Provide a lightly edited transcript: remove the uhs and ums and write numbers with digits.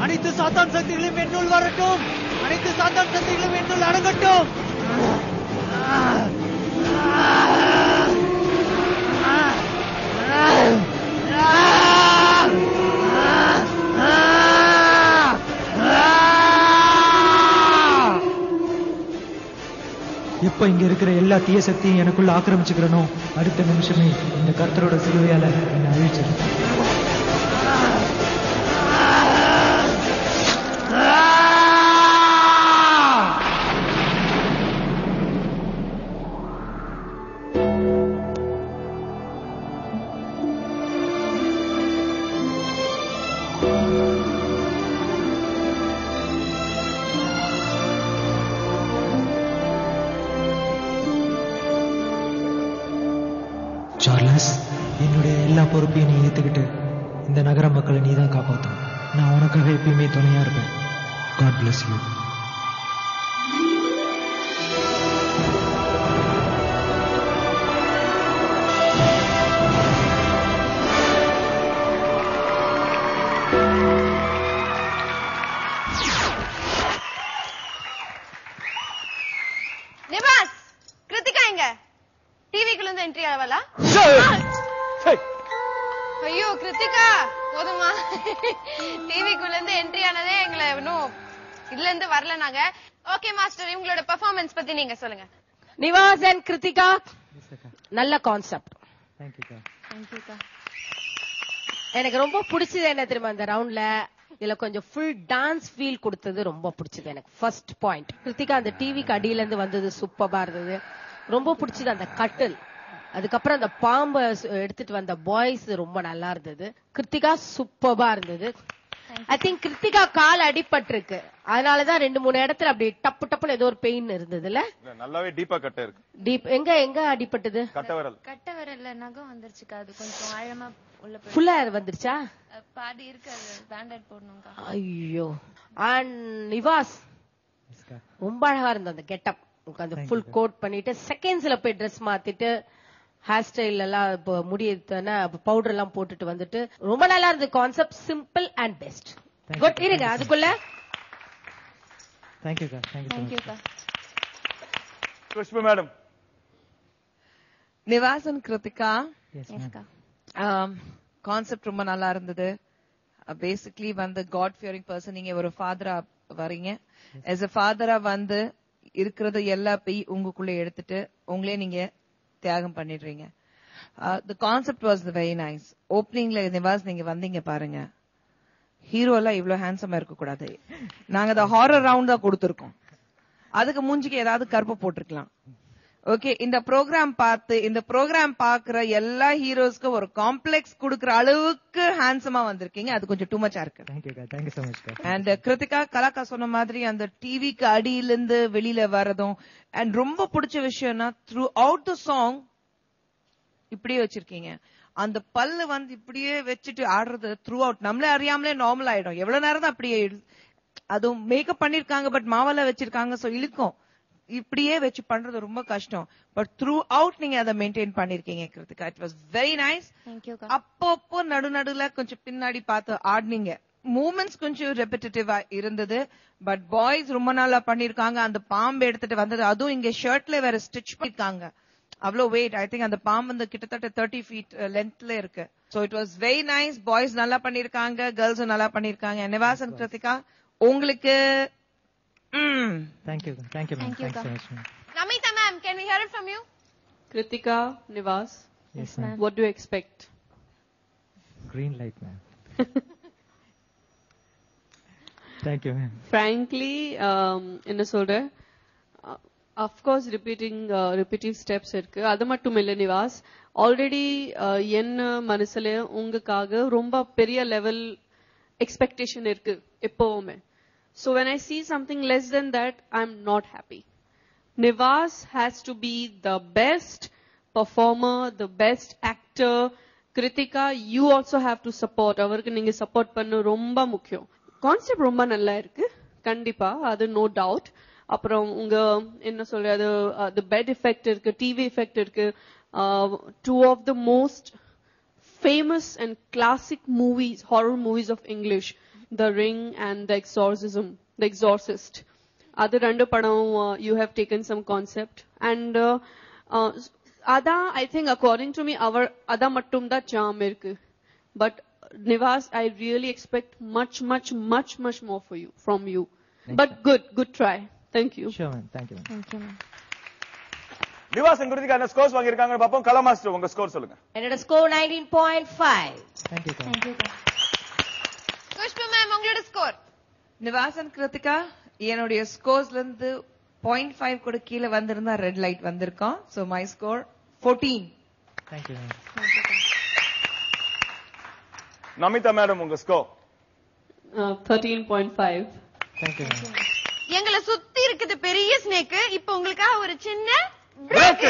அனைத்து சாத்தான் சக்திகளையும் என்னுள் வரட்டும். அனைத்து சாத்தான் சக்திகளையும் என்னுள் அடங்கட்டும். எப்ப இங்க இருக்கிற எல்லா தீய சக்தியும் எனக்குள்ள ஆக்கிரமிச்சுக்கிறனோ அடுத்த நிமிஷமே இந்த கர்த்தரோட சிலுவையால என்னை அழிச்சிடும். சார்லஸ், என்னுடைய எல்லா பொறுப்பையும் நீ ஏத்துக்கிட்டு இந்த நகர மக்களை நீ தான் காப்பாற்றும். நான் உனக்காக எப்பயுமே துணையா இருப்பேன். God bless you. Nivas, Kiruthika எங்க? டிவிக்குள்ள இருந்து என்ட்ரி ஆகவலா? ஐயோ கிருத்திகா, போதுமா? டிவிக்குள்ள இருந்து என்ட்ரி ஆனதே எங்களை இன்னும் இதுல இருந்து வரல நாங்க. ஓகே மாஸ்டர், இவங்களோட பெர்ஃபார்மன்ஸ் பத்தி நீங்க சொல்லுங்க. நிவாஸ் அண்ட் கிருத்திகா, நல்ல கான்செப்ட். எனக்கு ரொம்ப பிடிச்சது என்ன தெரியுமா, இந்த ரவுண்ட்ல இதுல கொஞ்சம் ஃபுல் டான்ஸ் ஃபீல் கொடுத்தது ரொம்ப பிடிச்சது எனக்கு. ஃபர்ஸ்ட் பாயிண்ட், கிருத்திகா அந்த டிவிக்கு அடியில இருந்து வந்தது சூப்பரா இருந்தது. ரொம்ப பிடிச்சது அந்த கட்டில், அதுக்கப்புறம் அந்த பாம்பை எடுத்துட்டு வந்த பாய்ஸ் ரொம்ப நல்லா இருந்தது. கிருத்திகா சூப்பரா இருந்தது. ஐ திங்க் கிருத்திகா கால் அடிபட்டிருக்கு, அதனாலதான் 2-3 இடத்துல அப்படி டப்பு டப்புன்னு ஏதோ ஒரு பெயின் இருந்ததுல. நல்லாவே டீப்பா கட்ட இருக்கு. டீப் எங்க அடிபட்டது? கட்டவரல்ல நகம் வந்துருச்சுக்கா, அது கொஞ்சம் ஆழமா உள்ள ஃபுல்லா வந்துருச்சா? பாதி இருக்கு, அது பேண்டட் போடணும்க்கா. ஐயோ. அண்ட் நிவாஸ் ரொம்ப அழகா இருந்தது அந்த கெட்டப். அந்த ஃபுல் கோட் பண்ணிட்டு செகண்ட்ஸ்ல போய் ட்ரெஸ் மாத்திட்டு ஹேர் ஸ்டைல் எல்லாம் முடி பவுடர் எல்லாம் போட்டுட்டு வந்துட்டு ரொம்ப நல்லா இருந்தது. Concept simple and best. Good. இருங்க அதுக்குள்ள. தேங்க்யூக்கா. தேங்க்யூக்கா. Khushbu madam. Nivas and Krithika, concept ரொம்ப நல்லா இருந்தது. Basically god fearing person. நீங்க ஒரு ஃபாதரா வரீங்க. as a ஃபாதரா இருக்கிறது எல்லா உங்களுக்குள்ள எடுத்துட்டு உங்களே நீங்க தியாகம் பண்ணிடுறீங்க. the concept was very nice. ஓப்பனிங்ல Nivas நீங்க வந்தீங்க பாருங்க, ஹீரோ எல்லாம் இவ்வளவு ஹேண்ட்ஸமா இருக்க கூடாது. நாங்க அந்த ஹாரர் ரவுண்ட் தான் கொடுத்திருக்கோம், அதுக்கு மூஞ்சிக்கு ஏதாவது கருப்பு போட்டிருக்கலாம். ஓகே, இந்த ப்ரோக்ராம் பாக்குற எல்லா ஹீரோஸ்க்கும் ஒரு காம்ப்ளெக்ஸ் கொடுக்கற அளவுக்கு ஹேண்ட்ஸமா வந்திருக்கீங்க. அது கொஞ்சம் டூ மச்சா இருக்கு. அண்ட் கிருத்திகா, கலாக்கா சொன்ன மாதிரி அந்த டிவிக்கு அடியிலிருந்து வெளியில வரதும், அண்ட் ரொம்ப பிடிச்ச விஷயம்னா த்ரூ அவுட் த சாங் இப்படியே வச்சிருக்கீங்க. அந்த பல்லு இப்படியே வச்சுட்டு ஆடுறது த்ரூ அவுட் நம்மளே அறியாமலே நார்மல் ஆயிடும். எவ்வளவு நேரம் தான் அப்படியே, அதுவும் மேக்கப் பண்ணிருக்காங்க பட் மாவெல்லாம் வச்சிருக்காங்க, சோ இழுக்கும். இப்படியே வச்சு பண்றது ரொம்ப கஷ்டம். பட் த்ரூ அவுட் நீங்க அதை மெயின்டைன் பண்ணிருக்கீங்க Krithika. It was very nice. அப்பப்போ நடுநடுல கொஞ்சம் பின்னாடி பார்த்து ஆடினீங்க. மூமெண்ட்ஸ் கொஞ்சம் ரெபிட்டேட்டிவா இருந்தது. பட் பாய்ஸ் ரொம்ப நாளா பண்ணிருக்காங்க. அந்த பாம்பு எடுத்துட்டு வந்தது, அதுவும் இங்க ஷர்ட்ல வேற ஸ்டிச் பண்ணிருக்காங்க. அவ்வளவு வெயிட். ஐ திங்க் அந்த பாம்பு கிட்டத்தட்ட 30 feet லென்த்ல இருக்கு. So it was very nice. Boys நல்லா பண்ணிருக்காங்க, கேர்ள்ஸும் நல்லா பண்ணிருக்காங்க. நிவாஸ் அண்ட் கிருத்திகா, உங்களுக்கு Thank you. Thanks so much. Namitha ma'am, can we hear it from you? Kritika, Nivas, Yes, ma'am. what do you expect? Green light, ma'am. Thank you, ma'am. Frankly, என்ன சொல்றேன், of course repetitive steps இருக்கு. அது மட்டும் இல்ல Nivas, already என்ன மனசுல உங்களுக்காக ரொம்ப பெரிய லெவல் எக்ஸ்பெக்டேஷன் இருக்கு எப்பவுமே. So when I see something less than that, I'm not happy. Nivas has to be the best performer, the best actor. Kritika, you also have to support. அவருக்கு நீங்க சப்போர்ட் பண்ண ரொம்ப முக்கியம். கான்செப்ட் ரொம்ப நல்லா இருக்கு கண்டிப்பா, அது நோ டவுட். அப்புறம் உங்க என்ன சொல்றது, the bed effect இருக்கு, டிவி எஃபெக்ட் இருக்கு. Two of the most famous and classic movies, horror movies of English, The Ring and The Exorcist. அது ரெண்டு படம் you have taken some concept and அதா I think according to me அவர் அதா மட்டும் தான் charm இருக்கு. But Nivas, I really expect much more from you. But good try. Thank you. Sure, ma'am. Thank you, ma'am. Nivas and Kiruthika என்ன scores வாங்கிருக்காங்க பாப்போம். கலா master உங்க score சொல்லுங்க. என்னோட score 19.5. Thank you, ma'am. Khushbu ma'am உங்களோட ஸ்கோர்? நிவாஸ் and கிருத்திகா, என்னுடைய ஸ்கோர்ஸ்ல இருந்து 0.5 கூட கீழே வந்திருந்தா ரெட் லைட் வந்திருக்கோம். So my score 14. Thank you, ma'am. Namitha madam உங்க ஸ்கோர்? 13.5. Thank you, ma'am. எங்களை சுத்தி இருக்குது பெரிய ஸ்னேக். இப்போ உங்களுக்காக ஒரு சின்ன பிரேக்.